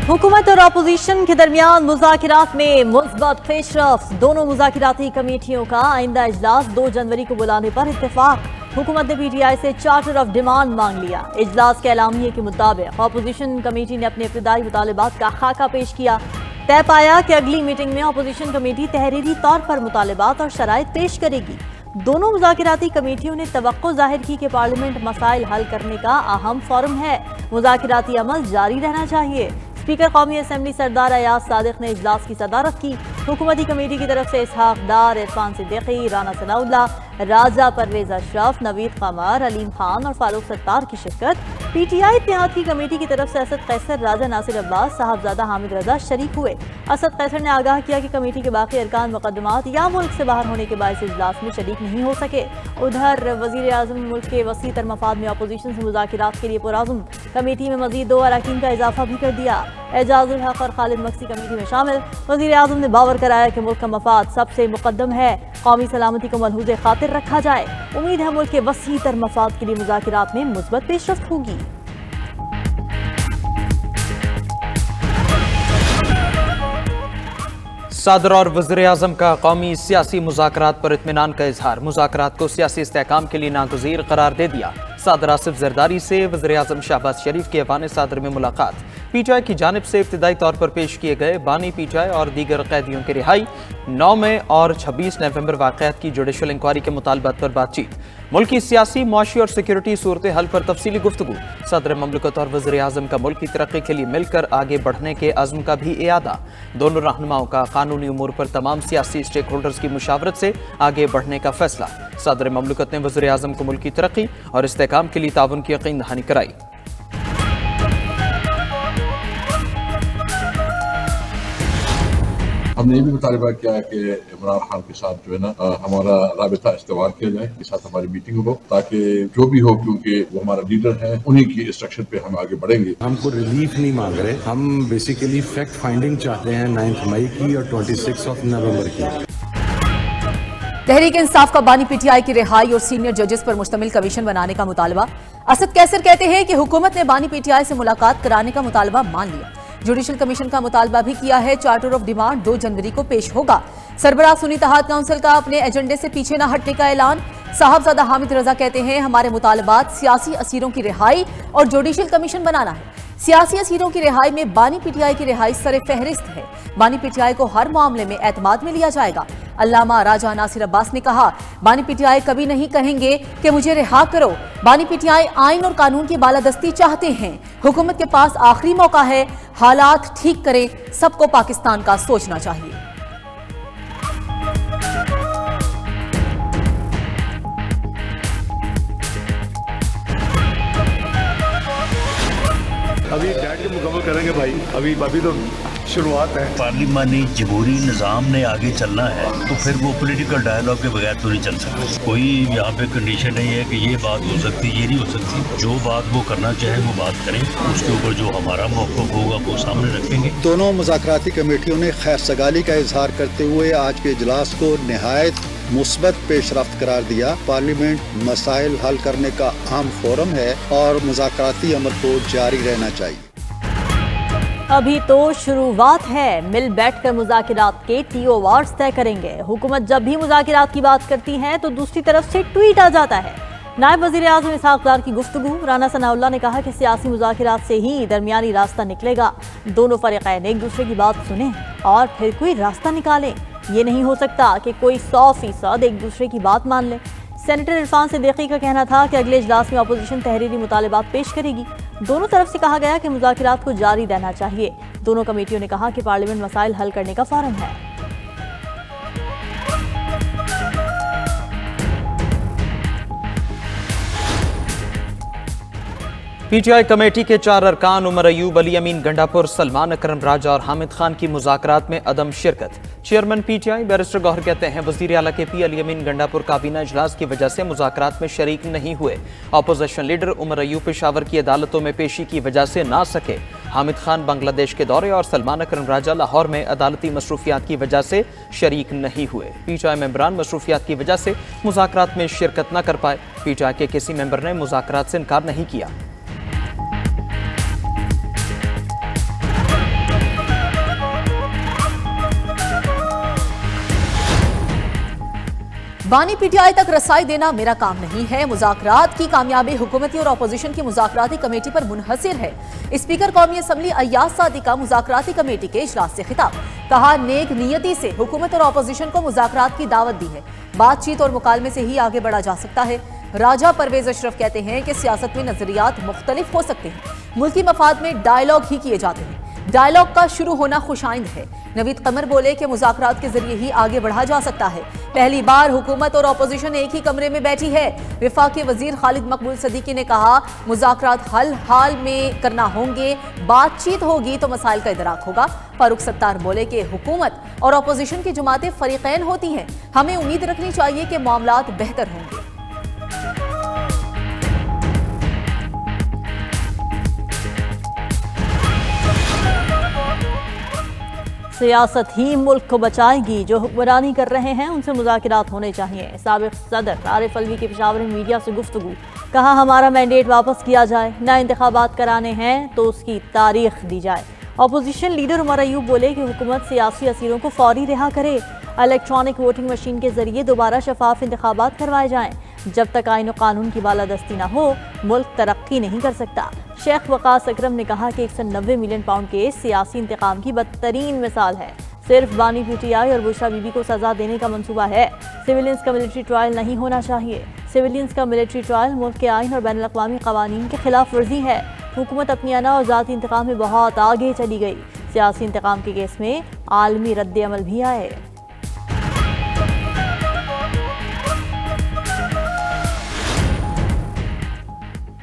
हुकूमत और अपोजिशन के दरमियान मुज़ाकिरात में मुस्बत पेशरफ्त। दोनों मुज़ाकिराती कमेटियों का आइंदा इजलास 2 जनवरी को बुलाने पर इत्तेफाक। हुकूमत ने PTI से चार्टर ऑफ डिमांड मांग लिया। इजलास के एलामिये के मुताबिक अपोजिशन कमेटी ने अपने इब्तिदाई मुतालबात का खाका पेश किया। तय पाया कि अगली मीटिंग में अपोजिशन कमेटी तहरीरी तौर पर मुतालबात और शराइत पेश करेगी। दोनों मुज़ाकिराती कमेटियों ने तवक्को जाहिर की कि पार्लियामेंट मसाइल हल करने का अहम फोरम है। मुज़ाकिराती अमल जारी रहना चाहिए। स्पीकर कौमी असम्बली सरदार अयाज सादिक ने इजलास की सदारत की। हुकूमती कमेटी की तरफ से इसहाक डार, इरफान सिद्दीकी, राना सनाउल्लाह, राजा परवेज अशरफ, नवीद कमर, अलीम खान और फारूक सत्तार की शिरकत। PTI इत्तेहाद की कमेटी की तरफ से असद कैसर, राजा नासिर अब्बास, साहबजादा हामिद रजा शरीक हुए। असद कैसर ने आगाह किया कि कमेटी के बाकी अरकान मुकदमात या मुल्क से बाहर होने के बायस इजलास में शरीक नहीं हो सके। उधर वज़ीर आज़म मुल्क के वसी तर मफाद में अपोजिशन से मुज़ाकिरात के लिए पुरअज़्म। कमेटी में मज़ीद 2 अरकान का इजाफा भी कर दिया। एजाजुल हक और खालिद मक्सी कमेटी में शामिल। वज़ीर आज़म ने बावर कराया कि मुल्क का मफाद सबसे मुकद्दम है। कौमी सलामती को मलहूज़ खातिर रखा जाए। उम्मीद है मुल्क के वसी तर मफाद के लिए मुज़ाकिरात में मुस्बत पेशरफ्त होगी। सदर और वज़ीर आज़म का कौमी सियासी मुज़ाकरात पर इत्मीनान का इजहार। मुज़ाकरात को सियासी इस्तेहकाम के लिए नागुज़ीर करार दे दिया। सदर आसिफ जरदारी से वज़ीर आज़म शहबाज शरीफ के ऐवान सदर में मुलाकात। PTI की जानिब से इब्तिदाई तौर पर पेश किए गए बानी PTI और दीगर कैदियों की रिहाई, 9 मई और 26 नवंबर वाक़यात की जुडिशल इंक्वायरी के मुतालबात पर बातचीत। मुल्क की सियासी, मुआशी और सिक्योरिटी सूरत हल पर तफसीली गुफ्तगू। सदर ममलकत और वज़ीर आज़म का मुल्क की तरक्की के लिए मिलकर आगे बढ़ने के अज़्म का भी इयादा। दोनों रहनुमाओं का कानूनी उमूर पर तमाम सियासी स्टेक होल्डर्स की मुशावरत से आगे बढ़ने का फैसला। सदर ममलकत ने वज़ीर आज़म को मुल्क की तरक्की और इस्तेहकाम के लिए ताउन की यकीन दहानी कराई। हमने ये भी मुतालबा किया है कि इमरान खान के साथ जो है ना हमारा राबिता इस्तेमाल किया जाए, के साथ हमारी मीटिंग हो, ताकि जो भी हो, क्योंकि वो हमारा लीडर है, उन्हीं की इंस्ट्रक्शन पे हम आगे बढ़ेंगे। हमको रिलीफ नहीं मांग रहे, हम बेसिकली फैक्ट फाइंडिंग चाहते हैं 9 मई की और 26 नवंबर की। तहरीक इंसाफ का बानी PTI की रिहाई और सीनियर जजेस पर मुश्तमिल कमीशन बनाने का मुतालबा। असद कैसर कहते हैं कि हुकूमत ने बानी PTI से मुलाकात कराने का मुतालबा मान लिया। जुडिशल कमीशन का मुतालबा भी किया है। चार्टर ऑफ डिमांड 2 जनवरी को पेश होगा। सरबराह सुन्नी इत्तेहाद काउंसिल का अपने एजेंडे से पीछे न हटने का ऐलान। साहबजादा हामिद रजा कहते हैं हमारे मुतालबात सियासी असीरों की रिहाई और जुडिशल कमीशन बनाना है। सियासी असीरों की रिहाई में बानी PTI की रिहाई सरे फहरिस्त है। बानी PTI को हर मामले में एतमाद में लिया जाएगा। अल्लामा राजा नासिर अब्बास ने कहा, बानी PTI कभी नहीं कहेंगे कि मुझे रिहा करो। बानी PTI आइन और कानून की बालादस्ती चाहते हैं। हुकूमत के पास आखिरी मौका है, हालात ठीक करें। सबको पाकिस्तान का सोचना चाहिए। अभी डेट के मुकम्मल करेंगे भाई, अभी तो शुरुआत है। पार्लिमानी जमहूरी निज़ाम ने आगे चलना है तो फिर वो पॉलिटिकल डायलॉग के बगैर तो नहीं चल सकता। कोई यहाँ पे कंडीशन नहीं है कि ये बात हो सकती, ये नहीं हो सकती। जो बात वो करना चाहे वो बात करें, उसके ऊपर जो हमारा मौक़िफ़ होगा वो सामने रखेंगे। दोनों मुज़ाकराती कमेटियों ने खैर सगाली का इजहार करते हुए आज के इजलास को निहायत मुस्बत पेशरफ्त करार दिया। पार्लियामेंट मसाइल हल करने का अहम फोरम है और मुज़ाकराती अमल को जारी रहना चाहिए। अभी तो शुरुआत है। मिल बैठकर मुज़ाकिरात के TO वार्ड्स तय करेंगे। हुकूमत जब भी मुज़ाकिरात की बात करती है तो दूसरी तरफ से ट्वीट आ जाता है। नायब वज़ीर आज़म इसहाक डार की गुफ्तगू। राना सनाउल्लाह ने कहा कि सियासी मुज़ाकिरात से ही दरमियानी रास्ता निकलेगा। दोनों फ़रीक़ैन एक दूसरे की बात सुने और फिर कोई रास्ता निकालें। ये नहीं हो सकता कि कोई 100% एक दूसरे की बात मान ले। सेनेटर इरफान सिद्दीकी का कहना था कि अगले इजलास में अपोजिशन तहरीरी मुतालबात पेश करेगी। दोनों तरफ से कहा गया कि मुज़ाकिरात को जारी रहना चाहिए। दोनों कमेटियों ने कहा कि पार्लियामेंट मसाइल हल करने का फोरम है। PTI कमेटी के 4 अरकान उमर अयूब, अली अमीन गंडापुर, सलमान अकरम राजा और हामिद खान की मुज़ाकरात में अदम शिरकत। चेयरमैन PTI बैरिस्टर गौहर कहते हैं वज़ीर आला के P अली अमीन गंडापुर काबीना इजलास की वजह से मुज़ाकरात में शरीक नहीं हुए। अपोजिशन लीडर उमर अयूब पेशावर की अदालतों में पेशी की वजह से ना सके। हामिद खान बांग्लादेश के दौरे और सलमान अकरम राजा लाहौर में अदालती मसरूफियात की वजह से शरीक नहीं हुए। PTI मेंबरान मसरूफियात की वजह से मुज़ाकरात में शिरकत न कर पाए। PTI के किसी मेंबर ने मुज़ाकरात से इनकार नहीं किया। बानी पीटीआई तक रसाई देना मेरा काम नहीं है। मुज़ाकरात की कामयाबी हुकूमती और अपोजिशन की मुज़ाकराती कमेटी पर मुनहसिर है। स्पीकर कौमी असम्बली अय्याज सादी का मुज़ाकराती कमेटी के इजलास से खिताब। कहा, नेक नियति से हुकूमत और अपोजिशन को मुज़ाकरात की दावत दी है। बातचीत और मुकालमे से ही आगे बढ़ा जा सकता है। राजा परवेज अशरफ कहते हैं कि सियासत में नजरियात मुख्तलिफ हो सकते हैं, मुल्की मफाद में डायलॉग ही किए जाते हैं। डायलॉग का शुरू होना खुशाइंद है। नवीद कमर बोले कि मुज़ाकरात के जरिए ही आगे बढ़ा जा सकता है। पहली बार हुकूमत और अपोजिशन एक ही कमरे में बैठी है। विफाकी वजीर खालिद मकबूल सदीकी ने कहा, मुज़ाकरात हल हाल में करना होंगे, बातचीत होगी तो मसाइल का इदराक होगा। फारूक सत्तार बोले कि हुकूमत और अपोजिशन की जमातें फरीकैन होती हैं, हमें उम्मीद रखनी चाहिए कि मामलात बेहतर होंगे। सियासत ही मुल्क को बचाएगी। जो हुक्मरानी कर रहे हैं उनसे मुज़ाकरात होने चाहिए। साबिक़ सदर आरिफ अलवी की पेशावर में मीडिया से गुफ्तगू। कहा, हमारा मैंडेट वापस किया जाए, नए इंतखाबात कराने हैं तो उसकी तारीख दी जाए। अपोजिशन लीडर उमर अयूब बोले कि हुकूमत सियासी असीरों को फौरी रिहा करे। इलेक्ट्रॉनिक वोटिंग मशीन के जरिए दोबारा शफाफ इंतखाबात करवाए जाएँ। जब तक आईन और कानून की बालादस्ती न हो, मुल्क तरक्की नहीं कर सकता। शेख वकास अकरम ने कहा कि 190 मिलियन पाउंड केस सियासी इंतकाम की बदतरीन मिसाल है। सिर्फ बानी पीटीआई और बुशरा बीबी को सजा देने का मंसूबा है। सिविलियंस का मिलिट्री ट्रायल नहीं होना चाहिए। सिविलियंस का मिलिट्री ट्रायल मुल्क के आइन और बैन अल-अक़वामी क़वानीन के खिलाफ वर्जी है। हुकूमत अपनी अना और ज़ाती इंतकाम में बहुत आगे चली गई। सियासी इंतकाम के केस में आलमी रद्द अमल भी आए।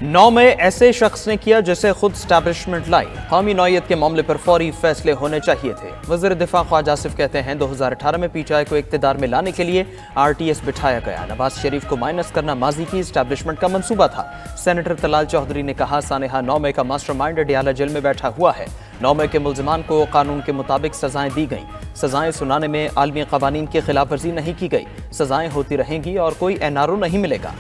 9 में ऐसे शख्स ने किया जिसे खुद स्टैब्लिशमेंट लाई। कौमी नौयत के मामले पर फौरी फैसले होने चाहिए थे। वज़ीर दिफा ख्वाजा आसिफ कहते हैं 2018 में पीटीआई को इक़्तिदार में लाने के लिए RTS बिठाया गया। नवाज शरीफ को माइनस करना माजी की स्टैब्लिशमेंट का मंसूबा था। सेनेटर तलाल चौधरी ने कहा, सानेहा 9 मई का मास्टरमाइंड अडियाला जेल में बैठा हुआ है। 9 मई के मुल्ज़िमान को कानून के मुताबिक सजाएं दी गईं। सजाएं सुनाने में आलमी क़वानीन की खिलाफ वर्जी नहीं की गई। सजाएं होती रहेंगी और कोई NRO नहीं मिलेगा।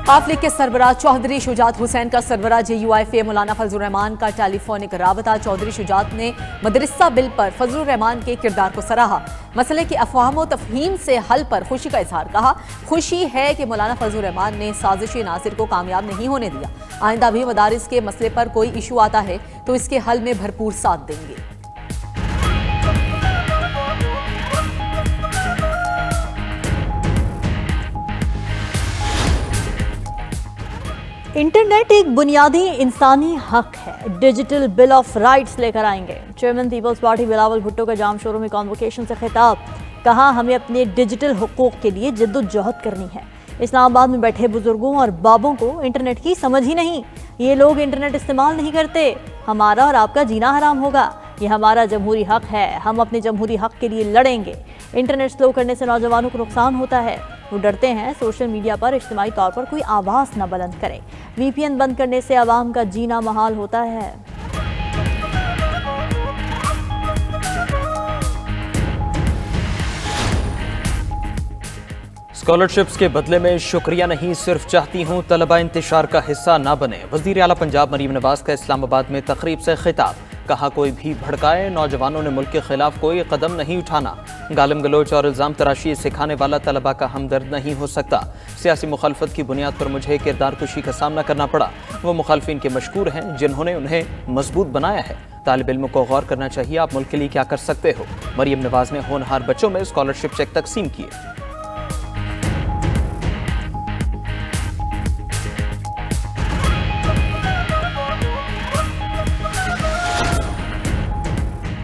आफ लीग के सरबराह चौधरी शुजात हुसैन का सरबराह JUIF मौलाना फजलुर रहमान का टेलीफोनिक राबता। चौधरी शुजात ने मदरसा बिल पर फजलुर रहमान के किरदार को सराहा। मसले की अफवाह व तफहीम से हल पर खुशी का इजहार। कहा, खुशी है कि मौलाना फजलुर रहमान ने साजिशी नासिर को कामयाब नहीं होने दिया। आइंदा भी मदारिस के मसले पर कोई इशू आता है तो इसके हल में भरपूर साथ देंगे। इंटरनेट एक बुनियादी इंसानी हक है। डिजिटल बिल ऑफ राइट्स लेकर आएंगे। Chairman Peoples Party Bilawal Bhutto का जाम शोरों में कॉन्वोकेशन से खिताब। कहा, हमें अपने डिजिटल हुकूक के लिए जद्दोजहद करनी है। इस्लामाबाद में बैठे बुजुर्गों और बाबों को इंटरनेट की समझ ही नहीं। ये लोग इंटरनेट इस्तेमाल नहीं करते। हमारा और आपका जीना हराम होगा। ये हमारा जमहूरी हक है। हम अपने जमहूरी हक के लिए लड़ेंगे। इंटरनेट स्लो करने से नौजवानों को नुकसान होता है। वो डरते हैं सोशल मीडिया पर इज्तिमाई तौर पर कोई आवाज़ न बुलंद करे। VPN बंद करने से आवाम का जीना महाल होता है। स्कॉलरशिप्स के बदले में शुक्रिया नहीं, सिर्फ चाहती हूँ तलबा इंतशार का हिस्सा ना बने। वज़ीर आला पंजाब मरीम नवाज का इस्लामाबाद में तकरीब से खिताब। कहा, कोई भी भड़काए, नौजवानों ने मुल्क के खिलाफ कोई कदम नहीं उठाना। गालिम गलोच और इल्ज़ाम तराशी सिखाने वाला तलबा का हमदर्द नहीं हो सकता। सियासी मुखालफत की बुनियाद पर मुझे किरदार कुशी का सामना करना पड़ा। वो मुखालफिन के मशकूर हैं जिन्होंने उन्हें मजबूत बनाया है। तालिब इल्मों को गौर करना चाहिए, आप मुल्क के लिए क्या कर सकते हो। मरीम नवाज ने होनहार बच्चों में स्कॉलरशिप चेक तकसीम किए।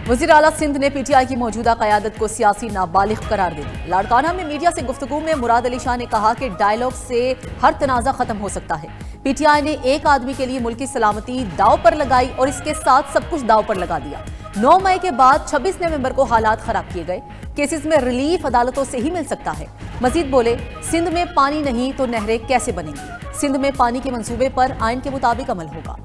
वज़ीर आला सिंध ने PTI की मौजूदा क़यादत को सियासी नाबालिग करार दे दिया। लाड़काना में मीडिया से गुफ्तगू में मुराद अली शाह ने कहा कि डायलॉग से हर तनाज़ा खत्म हो सकता है। PTI ने एक आदमी के लिए मुल्क की सलामती दाव पर लगाई और इसके साथ सब कुछ दाव पर लगा दिया। 9 मई के बाद 26 नवंबर को हालात खराब किए गए। केसेस में रिलीफ अदालतों से ही मिल सकता है। मजीद बोले, सिंध में पानी नहीं तो नहरें कैसे बनेंगी। सिंध में पानी के मंसूबे पर आइन के मुताबिक अमल होगा।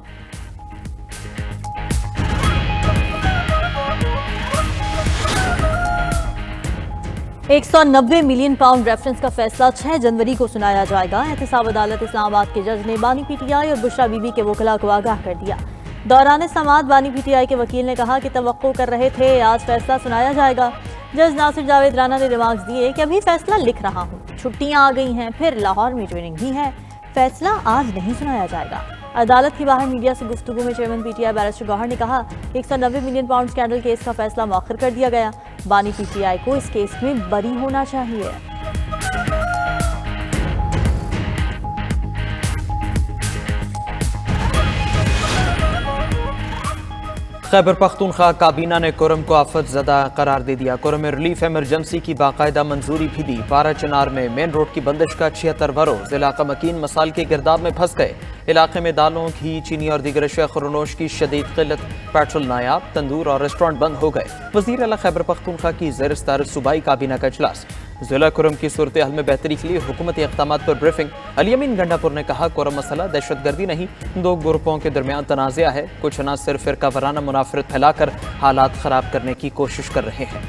190 मिलियन पाउंड रेफरेंस का फैसला 6 जनवरी को सुनाया जाएगा। एहतसाब अदालत इस्लामाबाद के जज ने बानी पीटीआई और बुशरा बीबी के वकला को आगाह कर दिया। दौरान समाअत बानी पीटीआई के वकील ने कहा कि तवक्को कर रहे थे आज फैसला सुनाया जाएगा। जज नासिर जावेद राना ने रिमार्क्स दिए कि अभी फैसला लिख रहा हूँ, छुट्टियां आ गई हैं, फिर लाहौर में ट्रेनिंग भी है, फैसला आज नहीं सुनाया जाएगा। अदालत के बाहर मीडिया से गुफ्तगू में चेयरमैन पीटीआई बैरिस्टर गौहर ने कहा 190 मिलियन पाउंड स्कैंडल केस का फैसला मौखर कर दिया गया। बानी पीटीआई को इस केस में बरी होना चाहिए। खैबर पख्तूनख्वा काबीना ने कुरम को आफत ज़दा करार दे दिया। कुरम में रिलीफ एमरजेंसी की बाकायदा मंजूरी भी दी। पारा चनार में मेन रोड की बंदिश का 76 बरोज। इलाका मकीन मसाल के गिरदाब में फंस गए। इलाके में दालों, घी, चीनी और दीगर अशिया खुरनोश की शदीद किल्लत। पेट्रोल नायाब, तंदूर और रेस्टोरेंट बंद हो गए। वज़ीर आला खैबर पख्तूनख्वा की ज़ेर-ए-सदार सूबाई काबीना का इजलास। जिला कुरम की सूरत हाल में बेहतरी के लिए हुकूमती इक़दामात पर ब्रीफिंग। अली अमीन गंडापुर ने कहा कुरम मसला दहशतगर्दी नहीं, दो ग्रुपों के दरमियान तनाज़ा है। कुछ अनासर फ़िरका वाराना मुनाफरत फैलाकर हालात ख़राब करने की कोशिश कर रहे हैं।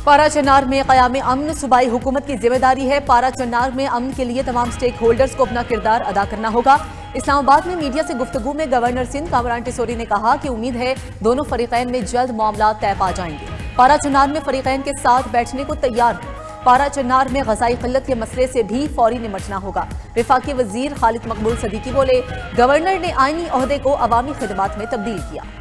पारा चनार में क़याम अमन सूबाई हुकूमत की जिम्मेदारी है। पारा चनार में अमन के लिए तमाम स्टेक होल्डर्स को अपना किरदार अदा करना होगा। इस्लामाबाद में मीडिया से गुफ्तगू में गवर्नर सिंध कामरान टिसोरी ने कहा कि उम्मीद है दोनों फरीकैन में जल्द मामला तय पा जाएंगे। पारा चनार में फरीकैन के साथ बैठने को तैयार है। पारा चनार में ग़ज़ाई क़िल्लत के मसले से भी फौरी निमटना होगा। वफाकी वज़ीर खालिद मकबूल सदीकी बोले, गवर्नर ने आईनी ओहदे को अवामी खिदमात में तब्दील किया।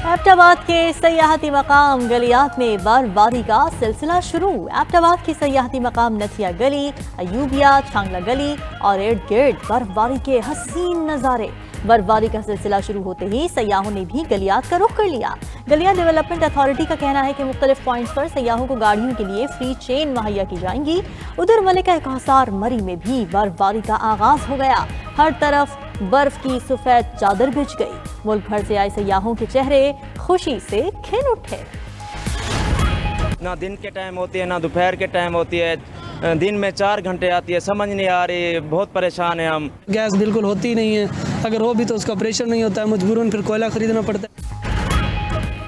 एबटाबाद के सयाहती मकाम गलियात में बर्फबारी का सिलसिला शुरू। एबटाबाद की सयाहती मकाम नथिया गली, अयूबिया, छांगला गली और इर्द गिर्द बर्फबारी के हसीन नज़ारे। बर्फबारी का सिलसिला शुरू होते ही सयाहों ने भी गलियात का रुख कर लिया। गलियात डेवलपमेंट अथॉरिटी का कहना है कि मुख्तलिफ पॉइंट्स पर सयाहों को गाड़ियों के लिए फ्री चेन मुहैया की जाएंगी। उधर मलिका कहसार मरी में भी बर्फबारी का आगाज हो गया। हर तरफ बर्फ की सफेद चादर बिछ गई। मुल्क भर से आए सयाहों के चेहरे खुशी से खिल उठे। ना दिन के टाइम होती है ना दोपहर के टाइम होती है, दिन में 4 घंटे आती है, समझ नहीं आ रही, बहुत परेशान है हम। गैस बिल्कुल होती ही नहीं है, अगर हो भी तो उसका ऑपरेशन नहीं होता है, मजबूरन फिर कोयला खरीदना पड़ता है।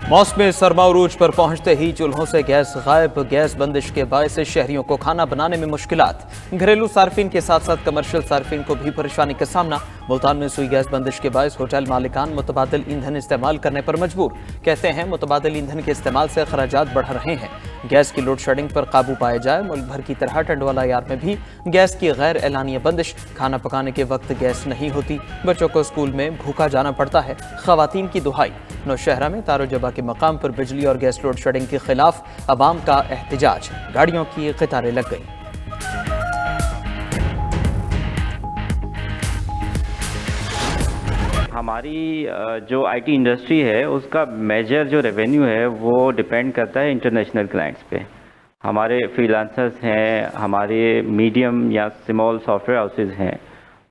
मौसम सरमा उरूज पर पहुंचते ही चूल्हों से गैस गायब। गैस बंदिश के बायस शहरियों को खाना बनाने में मुश्किलात। घरेलू सार्फिन के साथ साथ कमर्शियल सार्फिन को भी परेशानी का सामना। मुल्तान में सुई गैस बंदिश के बायस होटल मालिकान मुतबादिल ईंधन इस्तेमाल करने पर मजबूर। कहते हैं मुतबादिल ईंधन के इस्तेमाल से खराजात बढ़ रहे हैं। गैस की लोड शेडिंग पर काबू पाया जाए। मुल्क भर की तरह टंडवाला यार में भी गैस की गैर एलानिया बंदिश। खाना पकाने के वक्त गैस नहीं होती, बच्चों को स्कूल में भूखा जाना पड़ता है। खवातीन की दुहाई। नौशहरा में तारो जबा के मकाम पर बिजली और गैस लोड शेडिंग के खिलाफ अवाम का एहतजाज। गाड़ियों की कतारें लग गई। हमारी जो आईटी इंडस्ट्री है उसका मेजर जो रेवेन्यू है वो डिपेंड करता है इंटरनेशनल क्लाइंट्स पे। हमारे फ्रीलांसर्स हैं, हमारे मीडियम या स्मॉल सॉफ्टवेयर हाउसेज हैं,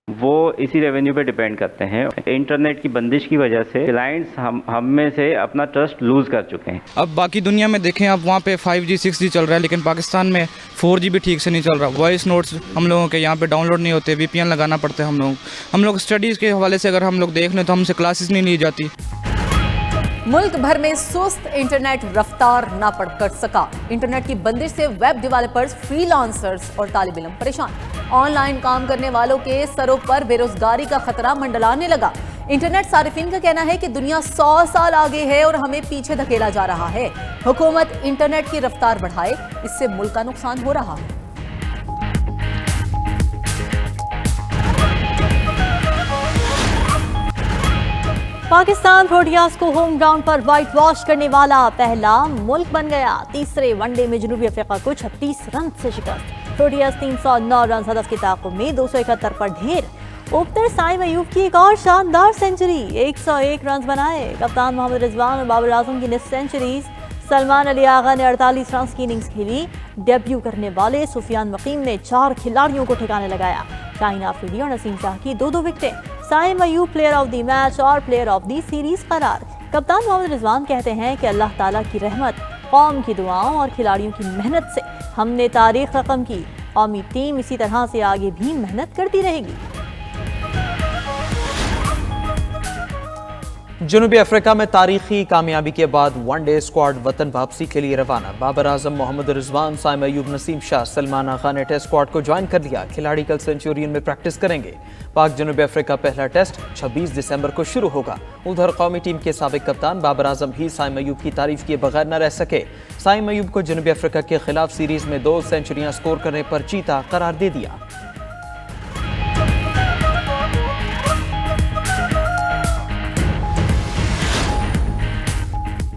वो इसी रेवेन्यू पे डिपेंड करते हैं। इंटरनेट की बंदिश की वजह से क्लाइंट्स हम में से अपना ट्रस्ट लूज कर चुके हैं। अब बाकी दुनिया में देखें, अब वहाँ पे 5G 6G चल रहा है, लेकिन पाकिस्तान में 4G भी ठीक से नहीं चल रहा। वॉइस नोट्स हम लोगों के यहाँ पे डाउनलोड नहीं होते, VPN लगाना पड़ता है। हम लोग स्टडीज़ के हवाले से अगर हम लोग देख लें तो हमसे क्लासेस नहीं ली जाती। मुल्क भर में सुस्त इंटरनेट रफ्तार ना पकड़ सका। इंटरनेट की बंदिश से वेब डेवलपर्स, फ्रीलांसर्स और तालिब इल्म परेशान। ऑनलाइन काम करने वालों के सरों पर बेरोजगारी का खतरा मंडलाने लगा। इंटरनेट सारिफिन का कहना है कि दुनिया 100 साल आगे है और हमें पीछे धकेला जा रहा है। हुकूमत इंटरनेट की रफ्तार बढ़ाए, इससे मुल्क का नुकसान हो रहा है। पाकिस्तान प्रोटियाज को होम ग्राउंड पर व्हाइट वॉश करने वाला पहला मुल्क बन गया। तीसरे वनडे में जनूबी अफ्रीका को 36 रन से शिकस्त। प्रोटियाज 309 रन हदफ के ताक़ुब में 271 पर ढेर। ओपनर साइम अयूब की एक और शानदार सेंचुरी, 101 रन बनाए। कप्तान मोहम्मद रिजवान और बाबर आजम की निस्फ सेंचुरीज। सलमान अली आगा ने 48 रन की इनिंग्स खेली। डेब्यू करने वाले सुफियान वकीम ने 4 खिलाड़ियों को ठिकाने लगाया। शाहीन आफरीदी और नसीम शाह की 2-2 विकेटें। Saim Ayub player of the match और प्लेयर ऑफ द सीरीज करार। कप्तान मोहम्मद रिजवान कहते हैं कि अल्लाह ताला की रहमत, कौम की दुआओं और खिलाड़ियों की मेहनत से हमने तारीख रकम की। कौमी टीम इसी तरह से आगे भी मेहनत करती रहेगी। जनूबी अफ्रीका में तारीखी कामयाबी के बाद वनडे स्क्वाड वतन वापसी के लिए रवाना। बाबर आजम, मोहम्मद रिजवान, साइम अयूब, नसीम शाह, सलमान आगा ने टेस्ट स्क्वाड को ज्वाइन कर लिया। खिलाड़ी कल सेंचुरियन में प्रैक्टिस करेंगे। पाक जनूबी अफ्रीका पहला टेस्ट 26 दिसंबर को शुरू होगा। उधर कौमी टीम के साबिक कप्तान बाबर आजम ही साइम अयूब की तारीफ किए बगैर न रह सके। साइम अयूब को जनूबी अफ्रीका के खिलाफ सीरीज में 2 सेंचुरियां स्कोर करने पर चीता करार दे दिया।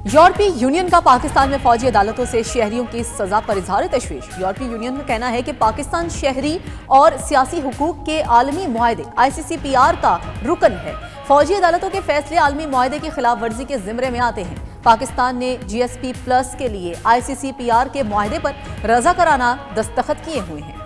यूरोपीय यूनियन का पाकिस्तान में फौजी अदालतों से शहरियों की सजा पर इजहार तशवीश। यूरोपीय यूनियन का कहना है कि पाकिस्तान शहरी और सियासी हुकूक के आलमी मुआहदे ICCPR का रुकन है। फौजी अदालतों के फैसले आलमी मुआहदे की खिलाफ वर्जी के जिम्मे में आते हैं। पाकिस्तान ने GSP+ के लिए ICCPR के मुआहदे पर रज़ाकाराना दस्तखत किए हुए हैं।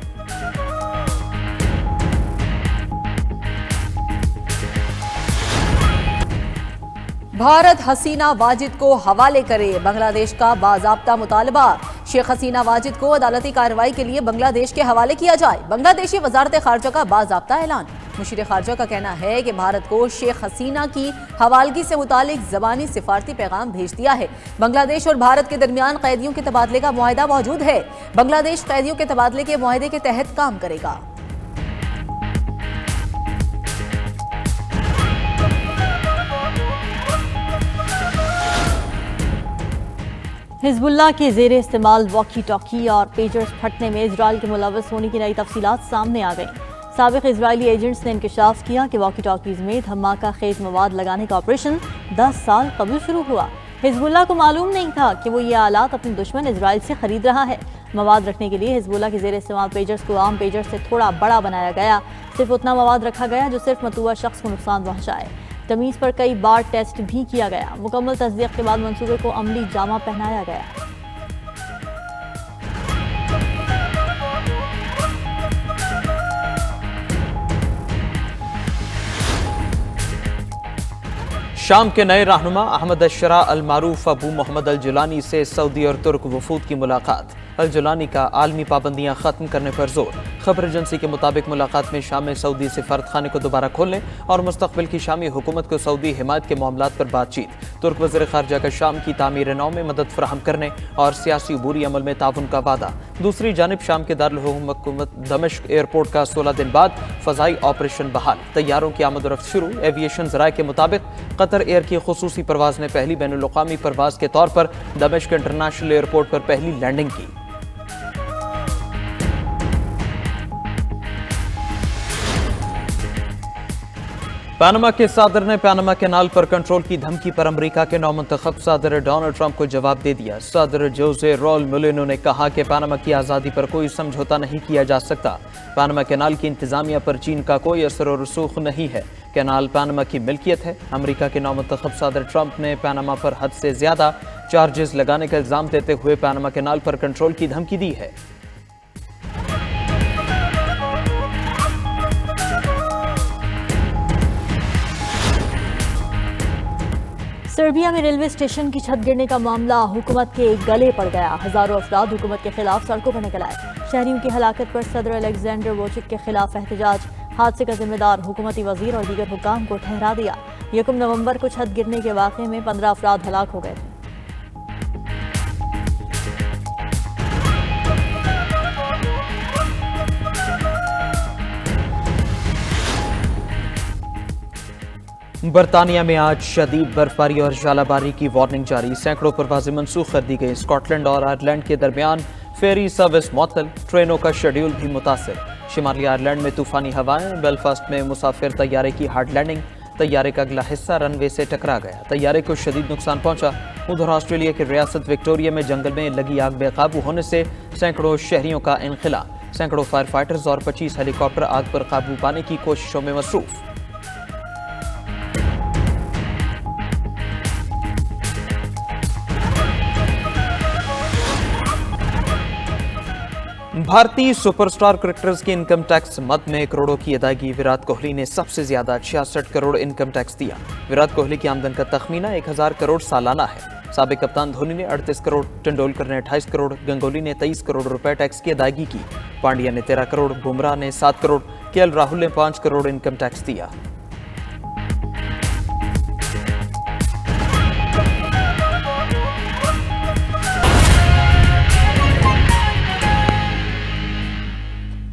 भारत हसीना वाजिद को हवाले करे, बांग्लादेश का बाज़ाब्ता मुतालबा। शेख हसीना वाजिद को अदालती कार्रवाई के लिए बांग्लादेश के हवाले किया जाए। बांग्लादेशी वजारत खारजा का बाज़ाब्ता ऐलान। मुशीर खारजा का कहना है कि भारत को शेख हसीना की हवालगी से मुतालिक ज़बानी सिफारती पैगाम भेज दिया है। बांग्लादेश और भारत के दरमियान कैदियों के तबादले का मुआहदा मौजूद है। बांग्लादेश कैदियों के तबादले के मुआहदे के तहत काम करेगा। हिजबुल्लाह के ज़ेरे इस्तेमाल वॉकी टॉकी और पेजर्स फटने में इजराइल के मुलव्वस होने की नई तफसीलात सामने आ गई। साबिक इजरायली एजेंट्स ने इंकशाफ किया कि वॉकी टॉकीज़ में धमाका खेज मवाद लगाने का ऑपरेशन 10 साल कबल शुरू हुआ। हिजबुल्लाह को मालूम नहीं था कि वो ये आलात अपने दुश्मन इजराइल से खरीद रहा है। मवाद रखने के लिए हिजबुल्लाह के ज़ेरे इस्तेमाल पेजर्स को आम पेजर्स से थोड़ा बड़ा बनाया गया। सिर्फ उतना मवाद रखा गया जो सिर्फ मतूआ शख्स को नुकसान पहुँचाए। तमीज़ पर कई बार टेस्ट भी किया गया। मुकम्मल तस्दीक के बाद मंसूबे को अमली जामा पहनाया गया। शाम के नए रहनुमा अहमद अशरा अल मारूफ अबू मोहम्मद अल जुलानी से सऊदी और तुर्क वफूद की मुलाकात। अल जुलानी का आलमी पाबंदियां खत्म करने पर जोर। खबर एजेंसी के मुताबिक मुलाकात में शाम में सऊदी सिफारतखाने को दोबारा खोलने और मुस्तकबिल की शामी हुकूमत को सऊदी हिमायत के मामलात पर बातचीत। तुर्क वज़ीर खारजा का शाम की तामीर नौ में मदद फराहम करने और सियासी अबूरी अमल में ताउन का वादा। दूसरी जानिब शाम के दारुल हुकूमत दमिश्क एयरपोर्ट का 16 दिन बाद फ़ज़ाई ऑपरेशन बहाल। तैयारों की आमद रफ्त शुरू। एविएशन ज़राए के मुताबिक कतर एयर की खुसूसी परवाज़ ने पहली बैनुल अक़वामी परवाज़ के तौर पर दमिश्क इंटरनेशनल एयरपोर्ट पर पहली लैंडिंग की। पनामा के सदर ने पनामा कैनाल पर कंट्रोल की धमकी पर अमेरिका के नौमुंतखब सदर डोनाल्ड ट्रंप को जवाब दे दिया। सदर जोसे राउल मोलिनो ने कहा कि पनामा की आज़ादी पर कोई समझौता नहीं किया जा सकता। पनामा कैनाल की इंतजामिया पर चीन का कोई असर और रसूख नहीं है। कैनाल पनामा की मिल्कियत है। अमेरिका के नौमुंतखब सदर ट्रंप ने पनामा पर हद से ज्यादा चार्जेस लगाने का इल्जाम देते हुए पनामा कैनाल पर कंट्रोल की धमकी दी है। सर्बिया में रेलवे स्टेशन की छत गिरने का मामला हुकूमत के गले पड़ गया। हजारों अफराद हुकूमत के खिलाफ सड़कों पर निकल आए। शहरियों की हलाकत पर सदर अलेक्जेंडर वोचिक के खिलाफ एहतजाज। हादसे का जिम्मेदार हुकूमती वजीर और दीगर हुकाम को ठहरा दिया। 1 नवंबर को छत गिरने के वाक़े में 15 अफराद हलाक हो गए थे। बरतानिया में आज शदीद बर्फबारी और जालाबारी की वार्निंग जारी। सैकड़ों परवाजें मनसूख कर दी गई। स्कॉटलैंड और आयरलैंड के दरमियान फेरी सर्विस मुअत्तल। ट्रेनों का शेड्यूल भी मुतासिर। शिमाली आयरलैंड में तूफानी हवाएं। बेलफास्ट में मुसाफिर तैयारे की हार्ड लैंडिंग। तैयारे का अगला हिस्सा रनवे से टकरा गया। तैयारे को शदीद नुकसान पहुंचा। उधर ऑस्ट्रेलिया की रियासत विक्टोरिया में जंगल में लगी आग बेकाबू होने से सैकड़ों शहरियों का इनखला। सैकड़ों फायर फाइटर्स और 25 हेलीकॉप्टर आग पर काबू पाने की कोशिशों में मसरूफ। भारतीय सुपरस्टार क्रिकेटर्स की इनकम टैक्स मद में करोड़ों की अदायगी। विराट कोहली ने सबसे ज्यादा 66 करोड़ इनकम टैक्स दिया। विराट कोहली की आमदन का तखमीना 1000 करोड़ सालाना है। साबिक कप्तान धोनी ने 38 करोड़, तेंदुलकर ने 28 करोड़, गंगोली ने 23 करोड़ रुपए टैक्स की अदायगी की। पांड्या ने 13 करोड़, बुमराह ने 7 करोड़, केएल राहुल ने 5 करोड़ इनकम टैक्स दिया।